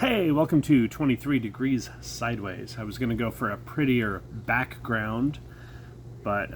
Hey, welcome to 23 Degrees Sideways. I was going to go for a prettier background, but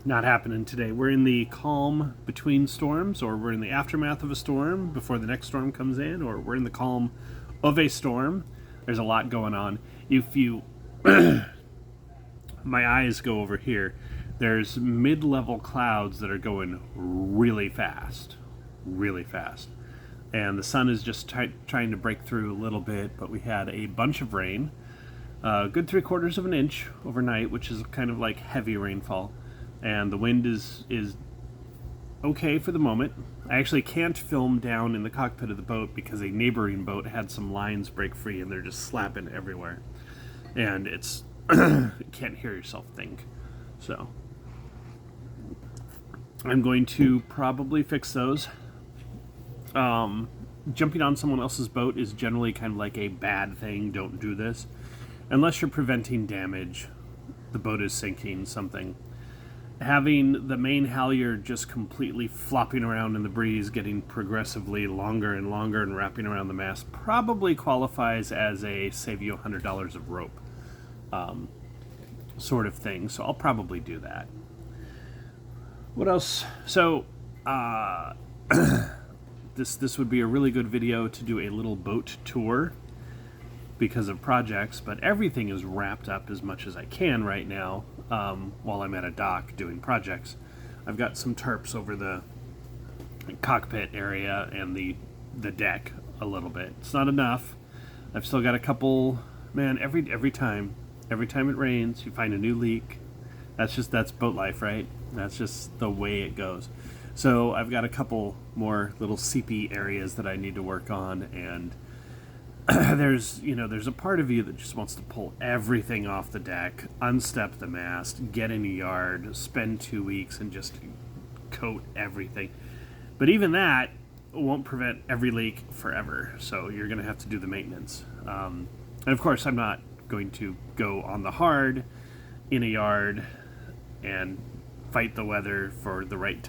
not happening today. We're in the calm between storms, or we're in the aftermath of a storm before the next storm comes in, or we're in the calm of a storm. There's a lot going on. If you, my eyes go over here, there's mid-level clouds that are going really fast, really fast. And the sun is just trying to break through a little bit, but we had a bunch of rain, good 3/4 of an inch overnight, which is kind of like heavy rainfall, and the wind is okay for the moment. I actually can't film down in the cockpit of the boat because a neighboring boat had some lines break free and they're just slapping everywhere, and it's you can't hear yourself think. So I'm going to probably fix those. Jumping on someone else's boat is generally kind of like a bad thing. Don't do this unless you're preventing damage. The boat is sinking, something. Having the main halyard just completely flopping around in the breeze, getting progressively longer and longer and wrapping around the mast probably qualifies as a save you $100 of rope sort of thing. So I'll probably do that. What else? So This would be a really good video to do a little boat tour because of projects, but everything is wrapped up as much as I can right now while I'm at a dock doing projects. I've got some tarps over the cockpit area and the deck a little bit. It's not enough. I've still got a couple. Man, every time it rains, you find a new leak. That's boat life, right? That's just the way it goes. So I've got a couple more little seepy areas that I need to work on, and there's a part of you that just wants to pull everything off the deck, unstep the mast, get in a yard, spend 2 weeks, and just coat everything. But even that won't prevent every leak forever, so you're going to have to do the maintenance. And of course, I'm not going to go on the hard in a yard and fight the weather for the right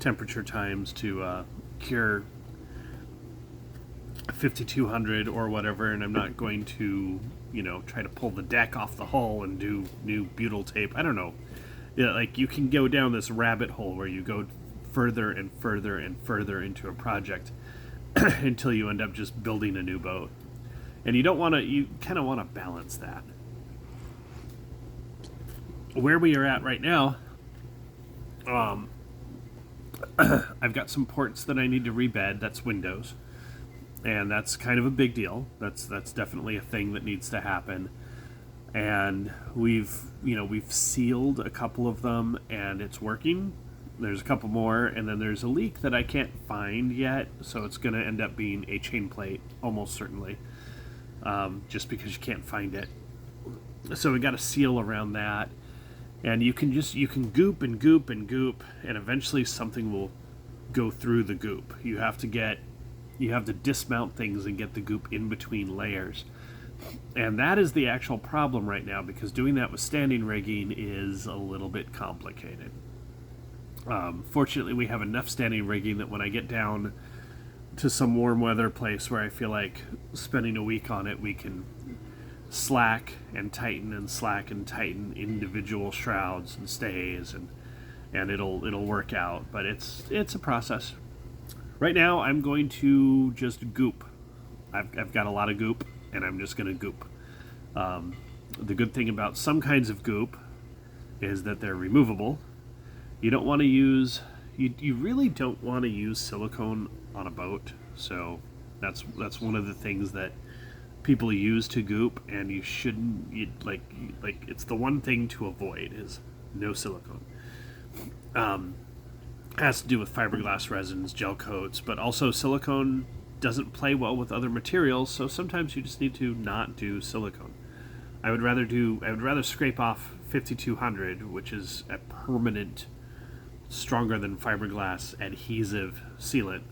temperature times to cure 5200 or whatever, and I'm not going to try to pull the deck off the hull and do new butyl tape. I don't know. Like, you can go down this rabbit hole where you go further and further and further into a project until you end up just building a new boat, and you kind of want to balance that. Where we are at right now, I've got some ports that I need to rebed. That's windows, and that's kind of a big deal. That's definitely a thing that needs to happen. And we've sealed a couple of them, and it's working. There's a couple more, and then there's a leak that I can't find yet, so it's going to end up being a chain plate, almost certainly, just because you can't find it. So we got a seal around that. And you can goop and goop and goop, and eventually something will go through the goop. You have to dismount things and get the goop in between layers. And that is the actual problem right now, because doing that with standing rigging is a little bit complicated. Fortunately, we have enough standing rigging that when I get down to some warm weather place where I feel like spending a week on it, we can slack and tighten individual shrouds and stays, and it'll work out. But it's a process. Right now, I'm going to just goop. I've got a lot of goop, and I'm just going to goop. The good thing about some kinds of goop is that they're removable. You don't want to use you really don't want to use silicone on a boat. So that's one of the things that people use to goop, and you shouldn't. It's the one thing to avoid is no silicone. Has to do with fiberglass resins, gel coats, but also silicone doesn't play well with other materials, so sometimes you just need to not do silicone. I would rather scrape off 5200, which is a permanent, stronger than fiberglass adhesive sealant.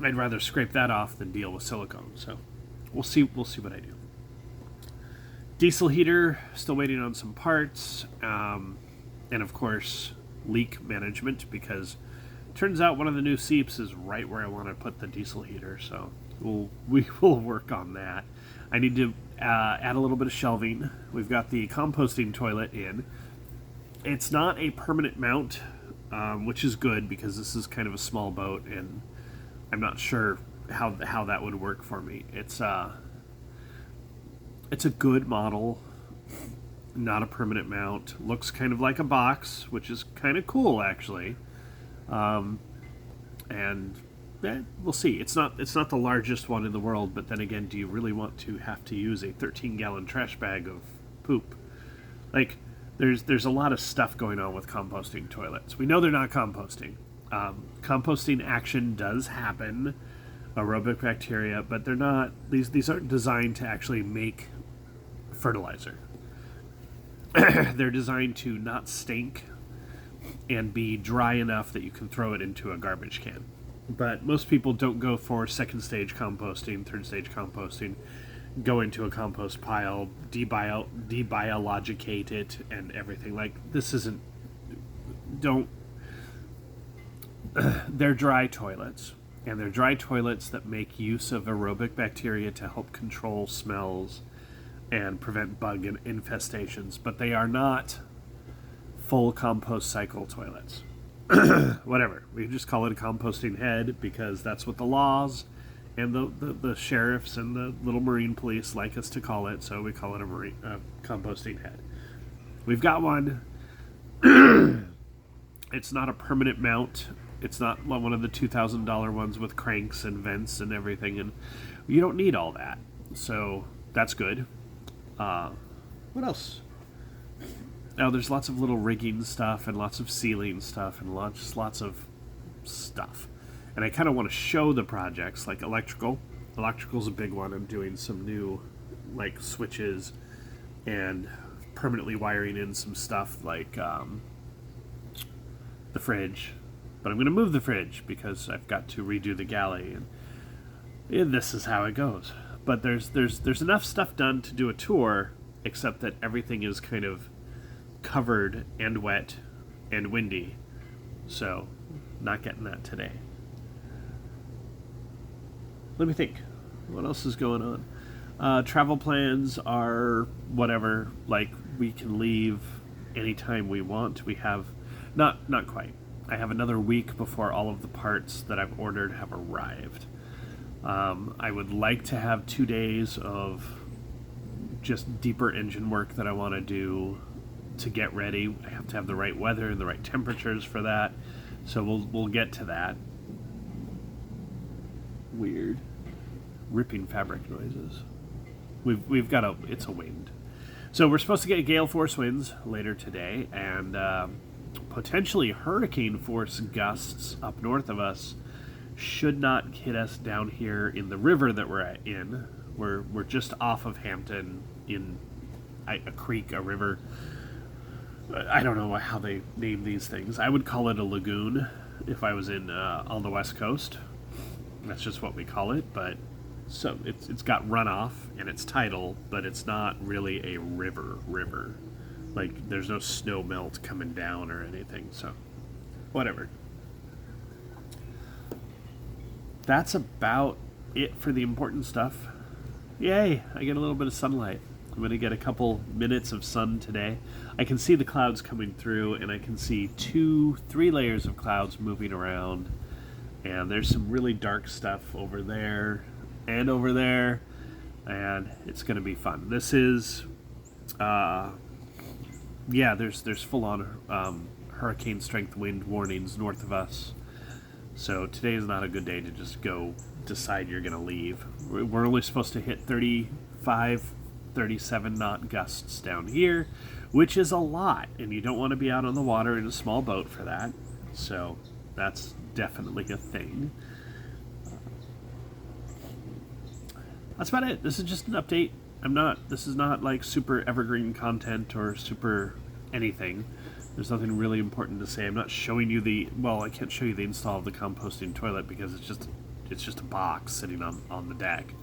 I'd rather scrape that off than deal with silicone. So we'll see what I do. Diesel heater, still waiting on some parts, and of course leak management, because Turns out one of the new seeps is right where I want to put the diesel heater, so we will work on that. I need to add a little bit of shelving. We've got the composting toilet in. It's not a permanent mount, which is good because this is kind of a small boat, and I'm not sure how that would work for me. It's a good model, not a permanent mount. Looks kind of like a box, which is kind of cool actually. And we'll see. It's not the largest one in the world, but then again, do you really want to have to use a 13-gallon trash bag of poop? Like, there's a lot of stuff going on with composting toilets. We know they're not composting. Composting action does happen, aerobic bacteria, but they're not. These aren't designed to actually make fertilizer. They're designed to not stink and be dry enough that you can throw it into a garbage can. But most people don't go for second stage composting, third stage composting, go into a compost pile, debiologicate it, and everything. Like, this isn't... They're dry toilets. And they're dry toilets that make use of aerobic bacteria to help control smells and prevent bug infestations. But they are not full compost cycle toilets. Whatever. We just call it a composting head because that's what the laws and the sheriffs and the little marine police like us to call it, so we call it a composting head. We've got one. It's not a permanent mount. It's not one of the $2,000 ones with cranks and vents and everything, and you don't need all that. So that's good. What else? Now, there's lots of little rigging stuff and lots of sealing stuff and lots of stuff. And I kind of want to show the projects, like electrical. Electrical's a big one. I'm doing some new, like, switches and permanently wiring in some stuff like the fridge. But I'm going to move the fridge because I've got to redo the galley, and this is how it goes. But there's enough stuff done to do a tour, except that everything is kind of covered and wet and windy, so not getting that today. Let me think. What else is going on? Travel plans are whatever. Like, we can leave anytime we want. We have not quite. I have another week before all of the parts that I've ordered have arrived. I would like to have 2 days of just deeper engine work that I want to do to get ready. I have to have the right weather and the right temperatures for that, so we'll get to that. Weird ripping fabric noises. We've got it's a wind. So we're supposed to get gale force winds later today, and potentially hurricane force gusts up north of us. Should not hit us down here in the river that we're in. We're just off of Hampton in a creek, a river. I don't know how they name these things. I would call it a lagoon if I was on the West Coast. That's just what we call it. But so it's got runoff and it's tidal, but it's not really a river. Like, there's no snow melt coming down or anything. So whatever. That's about it for the important stuff. Yay! I get a little bit of sunlight. I'm going to get a couple minutes of sun today. I can see the clouds coming through, and I can see 2-3 layers of clouds moving around. And there's some really dark stuff over there and over there, and it's going to be fun. This is, there's full-on hurricane strength wind warnings north of us. So today is not a good day to just go decide you're going to leave. We're only supposed to hit 35, 37 knot gusts down here, which is a lot, and you don't want to be out on the water in a small boat for that. So that's definitely a thing. That's about it. This is just an update. This is not like super evergreen content or super anything. There's nothing really important to say. I'm not showing you I can't show you the install of the composting toilet because it's just a box sitting on the deck.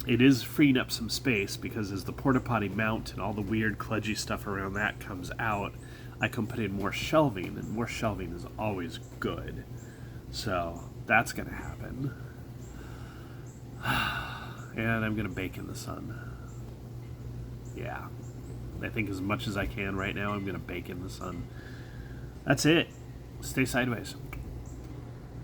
It is freeing up some space because as the porta potty mount and all the weird kludgy stuff around that comes out, I can put in more shelving, and more shelving is always good. So that's going to happen. And I'm going to bake in the sun. Yeah. I think as much as I can right now, I'm going to bake in the sun. That's it. Stay sideways.